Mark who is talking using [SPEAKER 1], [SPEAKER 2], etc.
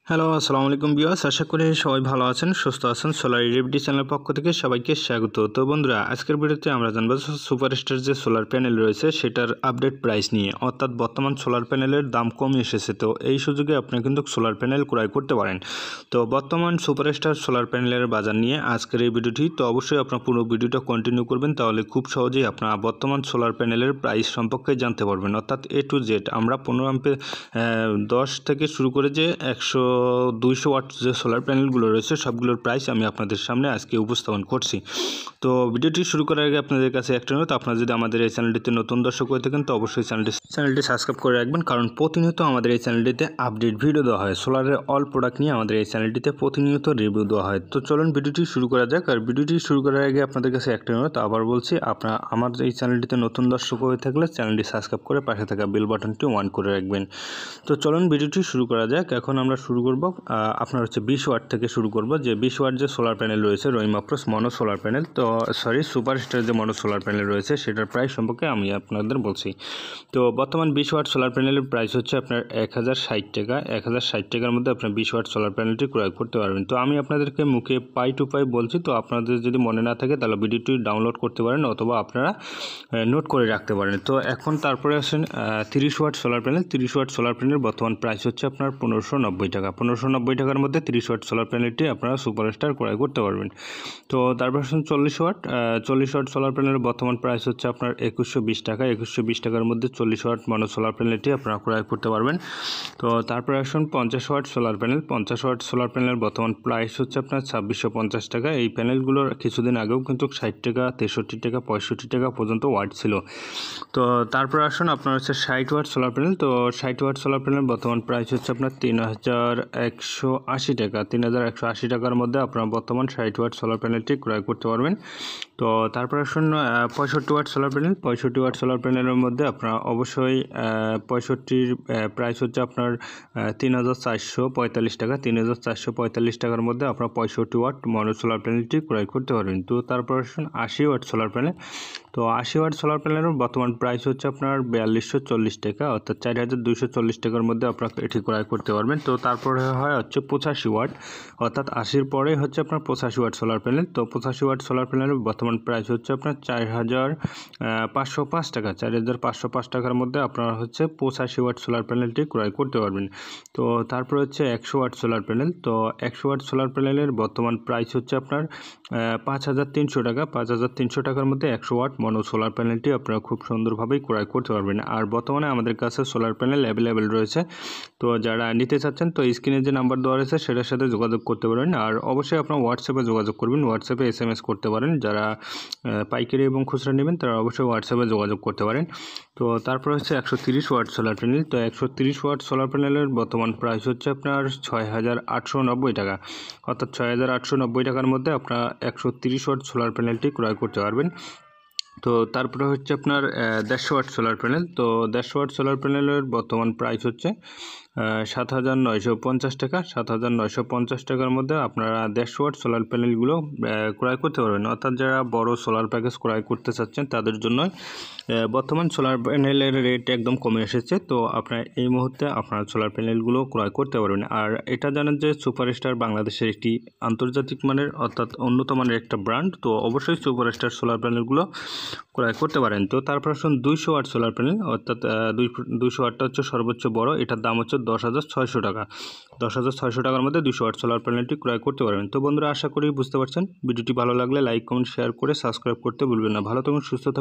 [SPEAKER 1] Hello, আসসালামু আলাইকুম viewers. আশা করি সবাই ভালো আছেন, সুস্থ আছেন। সোলার রিভিউ চ্যানেলের পক্ষ থেকে সবাইকে স্বাগত। তো বন্ধুরা, আজকের ভিডিওতে আমরা জানবো সুপারস্টার যে সোলার প্যানেল রয়েছে সেটার আপডেট প্রাইস নিয়ে। অর্থাৎ বর্তমান সোলার প্যানেলের দাম কমে এসেছে, তো এই সুযোগে আপনি কিন্তু সোলার প্যানেল ক্রয় করতে পারেন। তো বর্তমান সুপারস্টার সোলার প্যানেলের বাজার নিয়ে আজকের এই ভিডিওটি, তো অবশ্যই আপনার পুরো ভিডিওটা কন্টিনিউ করবেন, তাহলে খুব সহজেই আপনার বর্তমান সোলার প্যানেলের প্রাইস সম্পর্কে জানতে পারবেন। অর্থাৎ A to Z আমরা 15 অ্যাম্পের 10 থেকে শুরু করে যে 200 ওয়াট যে সোলার প্যানেলগুলো রয়েছে সবগুলোর প্রাইস আমি আপনাদের সামনে আজকে উপস্থাপন করছি। তো ভিডিওটি শুরু করার আগে আপনাদের কাছে একটা অনুরোধ, আপনারা যদি আমাদের এই চ্যানেলটিতে নতুন দর্শক হয়ে থাকেন তো অবশ্যই চ্যানেলটি সাবস্ক্রাইব করে রাখবেন, কারণ প্রতিনিয়ত আমাদের এই চ্যানেলটিতে আপডেট ভিডিও দেওয়া হয়। সোলারের অল প্রোডাক্ট নিয়ে আমাদের এই চ্যানেলটিতে প্রতিনিয়ত রিভিউ দেওয়া হয়। তো চলুন ভিডিওটি শুরু করা যাক। আর ভিডিওটি শুরু করার আগে আপনাদের কাছে একটা অনুরোধ, আবার বলছি, আপনারা আমার এই চ্যানেলটিতে নতুন দর্শক হয়ে থাকলে চ্যানেলটি সাবস্ক্রাইব করে পাশে থাকা বেল বাটনটি অন করে রাখবেন। তো চলুন ভিডিওটি শুরু করা যাক। এখন আমরা শুরু করব আপনার 20 ওয়াট থেকে শুরু করব। যে 20 ওয়াট যে সোলার প্যানেল রয়েছে রহিমা প্রোস মনো সোলার প্যানেল, তো সুপারস্টার যে মনো সোলার প্যানেল রয়েছে সেটার প্রাইস সম্পর্কে আমি আপনাদের বলছি। তো বর্তমান 20 ওয়াট সোলার প্যানেলের প্রাইস হচ্ছে আপনার 1060 টাকা। 1060 টাকার মধ্যে আপনার 20 ওয়াট সোলার প্যানেলটি ক্রয় করতে পারবেন। তো আমি আপনাদেরকে মুখে পাই টু পাই বলছি, তো আপনাদের যদি মনে না থাকে তাহলে ভিডিওটি ডাউনলোড করতে পারেন অথবা আপনারা নোট করে রাখতে পারেন। তো এখন তারপরে আসেন 30 watt solar panel. 30 watt solar panel বর্তমান প্রাইস হচ্ছে আপনার 1590 টাকা। 1590 টাকার মধ্যে 30 ওয়াট সোলার প্যানেলটি আপনারা সুপারস্টার ক্রয় করতে পারবেন। তো তারপর আসুন 40 ওয়াট। 40 ওয়াট সোলার প্যানেলের বর্তমান প্রাইস হচ্ছে আপনার 2120 টাকা। 2120 টাকার মধ্যে 40 ওয়াট মনো সোলার প্যানেলটি আপনারা ক্রয় করতে পারবেন। তো তারপরে আসুন 50 watt solar panel. 50 watt solar প্যানেলের বর্তমান প্রাইস হচ্ছে আপনার 2650 টাকা। এই প্যানেলগুলোর কিছুদিন আগেও কিন্তু 60 টাকা, 63 টাকা, 65 টাকা পর্যন্ত ওয়াট ছিল। তো তারপর আসুন আপনার হচ্ছে 60 ওয়াট সোলার প্যানেল। তো 60 ওয়াট সোলার প্যানেল বর্তমান প্রাইস হচ্ছে আপনার 3180 টাকা। 3180 টাকার মধ্যে আপনারা বর্তমান 60 ওয়াট সোলার প্যানেলটি ক্রয় করতে পারবেন। তো তারপর আসুন 65 watt solar panel. 65 watt solar প্যানেলের মধ্যে আপনারা অবশ্যই 65-র প্রাইস হচ্ছে আপনার 3445 টাকা। 3445 টাকার মধ্যে আপনারা 65 ওয়াট মনো সোলার প্যানেলটি ক্রয় করতে পারবেন। তো তারপর আসুন 80 ওয়াট সোলার প্যানেল। তো 80 ওয়াট সোলার প্যানেলের বর্তমান প্রাইস হচ্ছে আপনার 4240 টাকা, অর্থাৎ 4240 টাকার মধ্যে আপনারা এটি ক্রয় করতে পারবেন। তো তারপরে হচ্ছে 85 ওয়াট, অর্থাৎ 80-র পরে হচ্ছে আপনার 85 ওয়াট সোলার প্যানেল। তো 85 ওয়াট সোলার প্যানেলের বর্তমান প্রাইস হচ্ছে আপনার 4505 টাকা। 4505 টাকার মধ্যে আপনারা 85 ওয়াট সোলার প্যানেলটি ক্রয় করতে পারবেন। তো তারপর হচ্ছে 100 ওয়াট সোলার প্যানেল। তো 100 ওয়াট সোলার প্যানেলের বর্তমান প্রাইস হচ্ছে আপনার 5300 টাকা। 5300 টাকার মধ্যে 100 ওয়াট মনো সোলার প্যানেলটি আপনারা খুব সুন্দরভাবেই ক্রয় করতে পারবেন। আর বর্তমানে আমাদের কাছে সোলার প্যানেল অ্যাভেলেবেল রয়েছে। তো যারা নিতে চাচ্ছেন তো স্ক্রিনে যে নাম্বার দেওয়া রয়েছে সেটার সাথে যোগাযোগ করতে পারবেন। আর অবশ্যই আপনারা হোয়াটসঅ্যাপে যোগাযোগ করবেন, হোয়াটসঅ্যাপে SMS করতে পারেন। যারা পাইকারি এবং খুচরা নেবেন তারা অবশ্যই হোয়াটসঅ্যাপে যোগাযোগ করতে পারেন। তো তারপর হচ্ছে 130 ওয়াট সোলার প্যানেল। তো 130 ওয়াট সোলার প্যানেলের বর্তমান প্রাইস হচ্ছে আপনার 6890 টাকা, অর্থাৎ 6890 টাকার মধ্যে আপনারা 130 ওয়াট সোলার প্যানেলটি ক্রয় করতে পারবেন। তো তারপরে হচ্ছে আপনার 150 ওয়াট সোলার প্যানেল। তো 150 ওয়াট সোলার প্যানেলের বর্তমান প্রাইস হচ্ছে 7950 টাকা। 7950 টাকার মধ্যে আপনারা 150 ওয়াট সোলার প্যানেলগুলো ক্রয় করতে পারবেন। অর্থাৎ যারা বড় সোলার প্যাকেজ ক্রয় করতে চাচ্ছেন তাদের জন্য বর্তমান সোলার প্যানেলের রেট একদম কমে এসেছে। তো আপনার এই মুহূর্তে আপনারা সোলার প্যানেলগুলো ক্রয় করতে পারবেন। আর এটা জানেন যে সুপারস্টার বাংলাদেশের একটি আন্তর্জাতিক মানের অর্থাৎ উন্নত মানের একটা ব্র্যান্ড। তো অবশ্যই সুপারস্টার সোলার প্যানেলগুলো ক্রয় করতে পারেন। তো তারপর আসুন 200 ওয়াট সোলার প্যানেল, অর্থাৎ 200 ওয়াটটা হচ্ছে সর্বোচ্চ বড়, এটার দাম হচ্ছে 10,600 টাকা। 10,600 টাকার মধ্যে 200 ওয়াট সোলার প্যানেলটি ক্রয় করতে পারবেন। তো বন্ধুরা, আশা করি বুঝতে পারছেন। ভিডিওটি ভালো লাগলে লাইক, কমেন্ট, শেয়ার করে সাবস্ক্রাইব করতে ভুলবেন না। ভালো থাকুন, সুস্থ থাকুন।